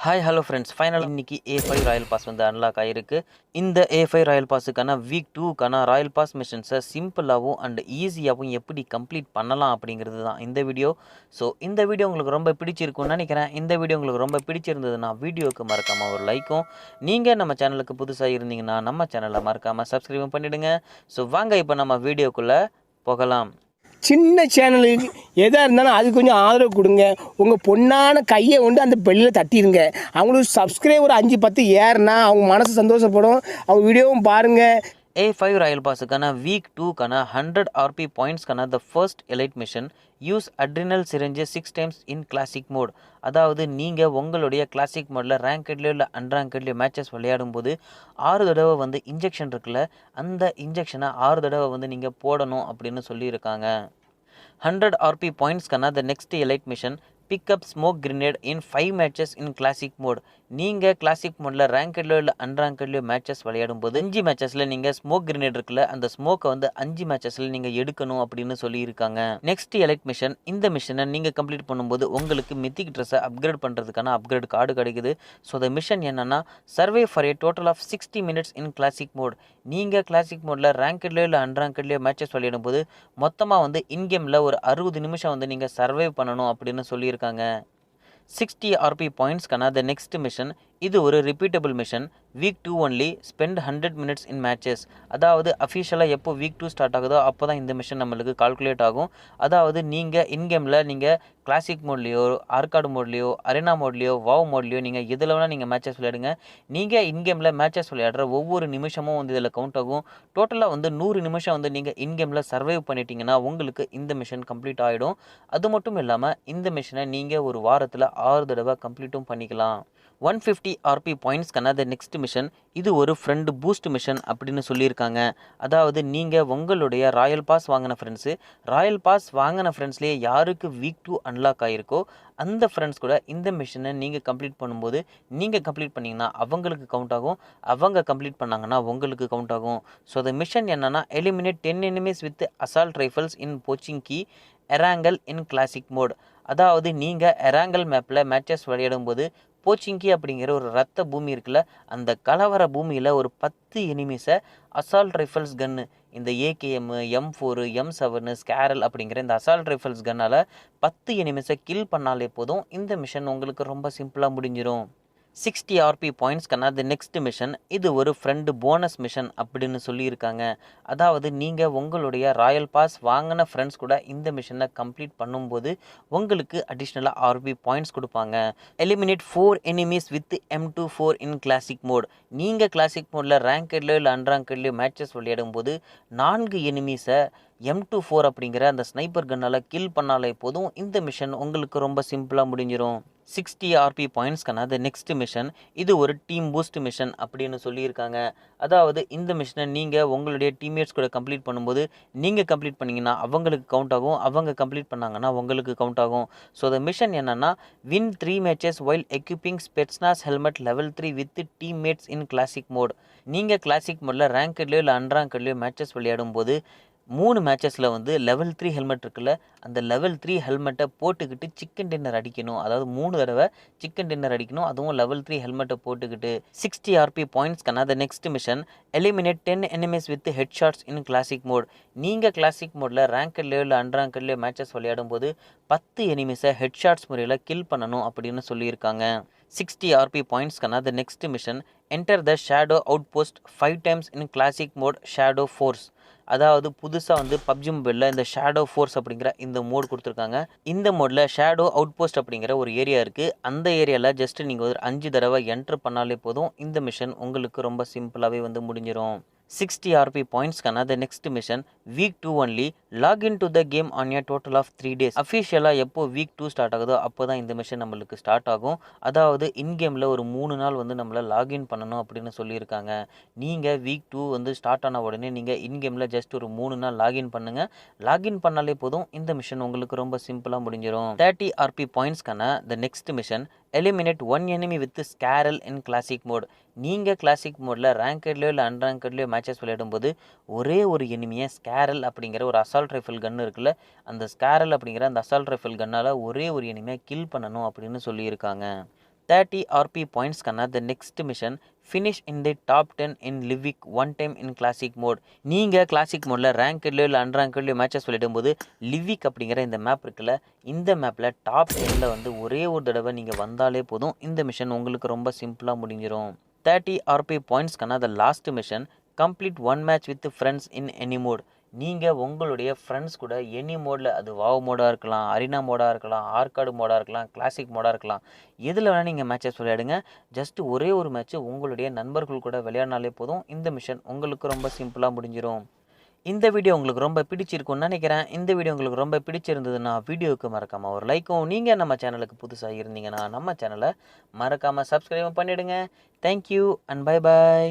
Hi hello friends final இன்னைக்கு A5 Royal pass வந்து unlock ஆகிருக்கு. இந்த A5 ராயல் பாஸுக்கான வீக் 2க்கான ராயல் பாஸ் மிஷன்ஸை சிம்பிளாகவும் அண்ட் ஈஸியாகவும் எப்படி கம்ப்ளீட் பண்ணலாம் அப்படிங்கிறது தான் இந்த வீடியோ. ஸோ இந்த வீடியோ உங்களுக்கு ரொம்ப பிடிச்சிருக்கும்னு நினைக்கிறேன். இந்த வீடியோ உங்களுக்கு ரொம்ப பிடிச்சிருந்ததுன்னா வீடியோவுக்கு மறக்காமல் ஒரு லைக்கும், நீங்கள் நம்ம சேனலுக்கு புதுசாக இருந்தீங்கன்னா நம்ம சேனலை மறக்காமல் சப்ஸ்கிரைபும் பண்ணிவிடுங்க. ஸோ வாங்க இப்போ நம்ம வீடியோக்குள்ளே போகலாம். சின்ன சேனலுக்கு எதாக இருந்தாலும் அது கொஞ்சம் ஆதரவு கொடுங்க. உங்கள் பொண்ணான கையை கொண்டு அந்த பெல்லில் தட்டிடுங்க. அவங்களுக்கு சப்ஸ்கிரைபர் 5-10 ஏறுனா அவங்க மனசு சந்தோஷப்படும். அவங்க வீடியோவும் பாருங்கள். A5 ராயல் பாஸுக்கான வீக் 2க்கான 100 RP பாயிண்ட்ஸ்க்கான the first elite mission use adrenaline syringe 6 times in classic mode. அதாவது நீங்கள் உங்களுடைய கிளாசிக் மோடில் ரேங்கட்லேயோ இல்லை அன்ரேங்கட்லேயோ மேட்சஸ் விளையாடும்போது 6 தடவை வந்து இன்ஜெக்ஷன் இருக்குல்ல, அந்த இன்ஜெக்ஷனை 6 தடவை வந்து நீங்கள் போடணும் அப்படின்னு சொல்லியிருக்காங்க. 100 RP பாயிண்ட்ஸ்க்கான the next elite mission pick up smoke grenade in 5 matches in classic mode. நீங்கள் கிளாசிக் மோடில் ரேங்கட்லையோ இல்லை அன்ரேங்கட்லையோ மேட்சஸ் விளையாடும்போது 5 மேட்சஸில் நீங்கள் ஸ்மோக் கிரினேட் இருக்குல்ல, அந்த ஸ்மோக்கை வந்து 5 மேட்சஸில் நீங்கள் எடுக்கணும் அப்படின்னு சொல்லியிருக்காங்க. நெக்ஸ்ட் எலைட் மிஷன், இந்த மிஷனை நீங்கள் கம்ப்ளீட் பண்ணும்போது உங்களுக்கு மித்திக் ட்ரெஸ்ஸை அப்கிரேட் பண்ணுறதுக்கான அப்கிரேட் கார்டு கிடைக்குது. ஸோ அந்த மிஷன் என்னென்னா survey for a total of 60 minutes in classic mode. நீங்கள் கிளாசிக் மோடில் ரேங்கட்லையோ இல்லை அன்ரேங்கட்லையோ மேட்சஸ் விளையாடும்போது மொத்தமாக வந்து இன்கேமில் ஒரு 60 நிமிஷம் வந்து நீங்கள் சர்வே பண்ணணும் அப்படின்னு சொல்லியிருக்காங்க. 60 RP பாயிண்ட்ஸ்க்கான த நெக்ஸ்ட் மிஷன், இது ஒரு repeatable mission. Week 2 only spend 100 minutes இன் மேட்சஸ். அதாவது அஃபிஷியலாக எப்போ வீக் 2 ஸ்டார்ட் ஆகுதோ அப்போ தான் இந்த மிஷன் நம்மளுக்கு கால்குலேட் ஆகும். அதாவது நீங்கள் இன்கேமில் நீங்கள் கிளாசிக் மோட்லேயோ ஆர்காடு மோட்லேயோ அரேனா மோட்லேயோ வாவ் மோட்லேயோ நீங்கள் எதில் வேணால் நீங்கள் மேட்சஸ் விளையாடுங்க. நீங்கள் இன்கேமில் மேட்சஸ் விளையாடுற ஒவ்வொரு நிமிஷமும் வந்து இதில் கவுண்ட் ஆகும். டோட்டலாக வந்து 100 நிமிஷம் வந்து நீங்கள் இன்கேமில் சர்வைவ் பண்ணிட்டீங்கன்னா உங்களுக்கு இந்த மிஷன் கம்ப்ளீட் ஆகிடும். அது மட்டும் இல்லாமல் இந்த மிஷனை நீங்கள் ஒரு வாரத்தில் 6 தடவை கம்ப்ளீட்டும் பண்ணிக்கலாம். 150 RP பாயிண்ட்ஸ்க்கான த நெக்ஸ்ட் மிஷன், இது ஒரு ஃப்ரெண்டு பூஸ்ட் மிஷன் அப்படின்னு சொல்லியிருக்காங்க. அதாவது நீங்கள் உங்களுடைய ராயல் பாஸ் வாங்கின ஃப்ரெண்ட்ஸ்லேயே யாருக்கு வீக் 2 அன்லாக் ஆகிருக்கோ அந்த ஃப்ரெண்ட்ஸ் கூட இந்த மிஷனை நீங்கள் கம்ப்ளீட் பண்ணும்போது நீங்கள் கம்ப்ளீட் பண்ணிங்கன்னா அவங்களுக்கு கவுண்ட் ஆகும், அவங்க கம்ப்ளீட் பண்ணாங்கன்னா உங்களுக்கு கவுண்ட் ஆகும். ஸோ அந்த மிஷன் என்னென்னா eliminate 10 enemies with assault rifles in Pochinki Erangel in classic mode. அதாவது நீங்கள் எராங்கல் மேப்பில் மேட்சஸ் விளையாடும்போது போச்சிங்கி அப்படிங்கிற ஒரு ரத்த பூமி இருக்குல்ல, அந்த கலவர பூமியில் ஒரு 10 எனிமீஸை அசால்ட் ரைஃபிள்ஸ் கன்னு, இந்த AKM, M4, M7, ஸ்கேரல் அப்படிங்கிற இந்த அசால்ட் ரைஃபிள்ஸ் கன்னால் 10 எனிமீஸை கில் பண்ணாலே போதும். இந்த மிஷன் உங்களுக்கு ரொம்ப சிம்பிளாக முடிஞ்சிடும். 60 RP பாயிண்ட்ஸ்க்கான த நெக்ஸ்ட் மிஷன், இது ஒரு ஃப்ரெண்டு போனஸ் மிஷன் அப்படின்னு சொல்லியிருக்காங்க. அதாவது நீங்கள் உங்களுடைய ராயல் பாஸ் வாங்கின ஃப்ரெண்ட்ஸ் கூட இந்த மிஷனை கம்ப்ளீட் பண்ணும்போது உங்களுக்கு அடிஷ்னலாக RP பாயிண்ட்ஸ் கொடுப்பாங்க. Eliminate 4 enemies with M24 in classic mode. நீங்கள் கிளாசிக் மோடில் ரேங்கட்லையோ இல்லை அன்ரேங்கட்லையோ மேட்சஸ் விளையாடும்போது 4 எனிமீஸை M24 அப்படிங்கிற அந்த ஸ்னைப்பர் கன்னால் கில் பண்ணாலே போதும். இந்த மிஷன் உங்களுக்கு ரொம்ப சிம்பிளாக முடிஞ்சிடும். 60 RP பாயிண்ட்ஸ்க்கான த நெக்ஸ்ட் மிஷன், இது ஒரு டீம் பூஸ்ட் மிஷன் அப்படின்னு சொல்லியிருக்காங்க. அதாவது இந்த மிஷனை நீங்கள் உங்களுடைய டீம்மேட்ஸ் கூட கம்ப்ளீட் பண்ணும்போது நீங்கள் கம்ப்ளீட் பண்ணிங்கன்னா அவங்களுக்கு கவுண்ட் ஆகும், அவங்க கம்ப்ளீட் பண்ணாங்கன்னா உங்களுக்கு கவுண்ட் ஆகும். ஸோ அந்த மிஷன் என்னென்னா win 3 matches while equipping Spetsnaz helmet level 3 with teammates in classic mode. நீங்கள் கிளாசிக் மோடில் ரேங்கட்லையோ இல்லை அன்ரேங்கட்லையோ மேட்சஸ் விளையாடும்போது 3 மேட்சஸில் வந்து லெவல் 3 ஹெல்மெட் இருக்குல்ல, அந்த லெவல் 3 ஹெல்மெட்டை போட்டுக்கிட்டு சிக்கன் டின்னர் அடிக்கணும். அதாவது 3 தடவை சிக்கன் டின்னர் அடிக்கணும், அதுவும் லெவல் 3 ஹெல்மெட்டை போட்டுக்கிட்டு. 60 RP பாயிண்ட்ஸ்க்கான the next mission, eliminate 10 enemies with head shots in classic mode. நீங்கள் கிளாசிக் மோடில் ரேங்கட்லையோ இல்லை அன்ரேங்கட்லையோ மேட்சஸ் விளையாடும்போது 10 எனிமீஸை ஹெட் ஷாட்ஸ் முறையில் கில் பண்ணணும் அப்படின்னு சொல்லியிருக்காங்க. 60 RP பாயிண்ட்ஸ்க்கான the next mission, enter the shadow outpost 5 times in classic mode shadow force. அதாவது புதுசாக வந்து பப்ஜி மொபைலில் இந்த ஷேடோ ஃபோர்ஸ் அப்படிங்கிற இந்த மோட் கொடுத்துருக்காங்க. இந்த மோடில் ஷேடோ அவுட் போஸ்ட் அப்படிங்கிற ஒரு ஏரியா இருக்குது. அந்த ஏரியாவில் ஜஸ்ட் நீங்கள் ஒரு 5 தடவை என்ட்ரு பண்ணாலே போதும். இந்த மிஷன் உங்களுக்கு ரொம்ப சிம்பிளாகவே வந்து முடிஞ்சிடும். 60 RP பாயிண்ட்ஸ்க்கான the next mission, week 2 only login to the game on a total of 3 days. அஃபிஷியலாக எப்போ வீக் 2 ஸ்டார்ட் ஆகுதோ அப்போ தான் இந்த மிஷன் நம்மளுக்கு ஸ்டார்ட் ஆகும். அதாவது இன்கேமில் ஒரு 3 நாள் வந்து நம்மளை லாகின் பண்ணணும் அப்படின்னு சொல்லியிருக்காங்க. நீங்கள் வீக் 2 வந்து ஸ்டார்ட் ஆன உடனே நீங்கள் இன்கேமில் ஜஸ்ட் ஒரு 3 நாள் லாகின் பண்ணுங்கள். லாகின் பண்ணாலே போதும். இந்த மிஷன் உங்களுக்கு ரொம்ப சிம்பிளாக முடிஞ்சிடும். 30 RP பாயிண்ட்ஸ்க்கான the next mission, eliminate 1 enemy with SCAR L in classic mode. நீங்கள் கிளாசிக் மோடில் ரேங்கட்லையோ இல்லை அன்ரேங்கட்லையோ மேட்சஸ் விளையாடும்போது ஒரே ஒரு எனிமியை ஸ்கேரல் அப்படிங்கிற ஒரு அசால்ட் ரைஃபிள் கன்று இருக்குல்ல, அந்த ஸ்கேரல் அப்படிங்கிற அந்த அசால்ட் ரைஃபிள் கன்னால் ஒரே ஒரு எனிமியை கில் பண்ணணும் அப்படின்னு சொல்லியிருக்காங்க. 30 RP பாயிண்ட்ஸ்க்கான the next mission finish in the top 10 in Livik one time in classic mode. நீங்கள் கிளாசிக் மோடில் ரேங்க்லேயோ இல்லை அன்ரேங்க்லேயோ மேட்சஸ் விளையாடும்போது லிவிக் அப்படிங்கிற இந்த மேப் இருக்குல்ல, இந்த மேப்பில் டாப் 10ல் வந்து ஒரே ஒரு தடவை நீங்கள் வந்தாலே போதும், இந்த மிஷன் உங்களுக்கு ரொம்ப சிம்பிளாக முடிஞ்சிடும். 30 RP பாயிண்ட்ஸ்க்கான the last mission complete one match with friends in any mode. நீங்கள் உங்களுடைய ஃப்ரெண்ட்ஸ் கூட எனி மோடில், அது வாவ் மோடாக இருக்கலாம், அரினா மோடாக இருக்கலாம், ஆர்காடு மோடாக இருக்கலாம், கிளாசிக் மோடாக இருக்கலாம், எதில் வேணால் நீங்கள் மேட்சஸ் விளையாடுங்க. ஜஸ்ட் ஒரே ஒரு மேட்ச்சு உங்களுடைய நண்பர்கள் கூட விளையாடினாலே போதும், இந்த மிஷன் உங்களுக்கு ரொம்ப சிம்பிளாக முடிஞ்சிடும். இந்த வீடியோ உங்களுக்கு ரொம்ப பிடிச்சிருக்கும்னு நினைக்கிறேன். இந்த வீடியோ உங்களுக்கு ரொம்ப பிடிச்சிருந்ததுன்னா வீடியோவுக்கு மறக்காமல் ஒரு லைக்கும், நீங்கள் நம்ம சேனலுக்கு புதுசாக இருந்தீங்கன்னா நம்ம சேனலை மறக்காமல் சப்ஸ்கிரைபும் பண்ணிவிடுங்க. Thank you and bye bye.